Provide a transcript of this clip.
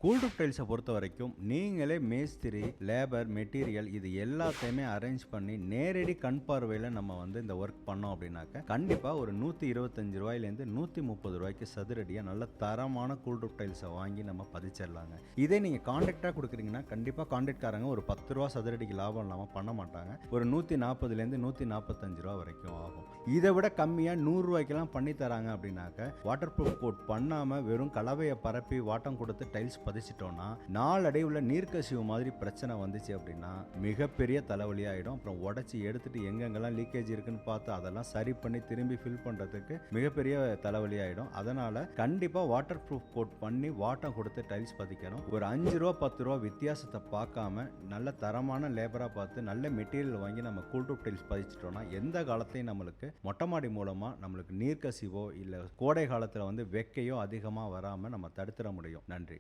Cool roof டைல்ஸை பொறுத்த வரைக்கும் நீங்களே மேஸ்திரி, லேபர், மெட்டீரியல் இது எல்லாத்தையுமே அரேஞ்ச் பண்ணி நேரடி கண் பார்வையில் நம்ம இந்த ஒர்க் பண்ணோம் அப்படின்னாக்க கண்டிப்பாக ஒரு 125 ரூபாயிலேருந்து 130 ரூபாய்க்கு சதுரடியாக நல்ல தரமான கூல் ரூஃப் டைல்ஸை வாங்கி நம்ம பதிச்சிடலாங்க. இதே நீங்கள் கான்ட்ராக்டாக கொடுக்குறீங்கன்னா கண்டிப்பாக கான்ட்ராக்ட்காரங்க ஒரு 10 ரூபா சதுரடிக்கு லாபம் இல்லாமல் பண்ண மாட்டாங்க. ஒரு 140லேருந்து 145 ரூபா வரைக்கும் ஆகும். இதை விட கம்மியாக 100 ரூபாய்க்கெல்லாம் பண்ணி தராங்க அப்படின்னாக்க வாட்டர் ப்ரூஃப் கோட் பண்ணாமல் வெறும் கலவையை பரப்பி வாட்டம் கொடுத்து டைல்ஸ் பதிச்சிட்டோம்னா நாளடைவில் நீர்க்கசிவு மாதிரி பிரச்சனை வந்துச்சு அப்படின்னா மிகப்பெரிய தலைவலி ஆகிடும். அப்புறம் உடச்சி எடுத்துட்டு எங்கெங்கெல்லாம் லீக்கேஜ் இருக்குன்னு பார்த்து அதெல்லாம் சரி பண்ணி திரும்பி ஃபில் பண்ணுறதுக்கு மிகப்பெரிய தலைவலி ஆகிடும். அதனால் கண்டிப்பாக வாட்டர் ப்ரூஃப் கோட் பண்ணி வாட்டம் கொடுத்து டைல்ஸ் பதிக்கணும். ஒரு 5 ரூபா 10 ரூபா வித்தியாசத்தை பார்க்காம நல்ல தரமான லேபராக பார்த்து நல்ல மெட்டீரியல் வாங்கி நம்ம கூல் ரூஃப் டைல்ஸ் பதிச்சிட்டோம்னா எந்த காலத்தையும் நம்மளுக்கு மொட்டை மாடி மூலமாக நம்மளுக்கு நீர்க்கசிவோ இல்லை கோடை காலத்தில் வெக்கையோ அதிகமாக வராமல் நம்ம தடுத்துட முடியும். நன்றி.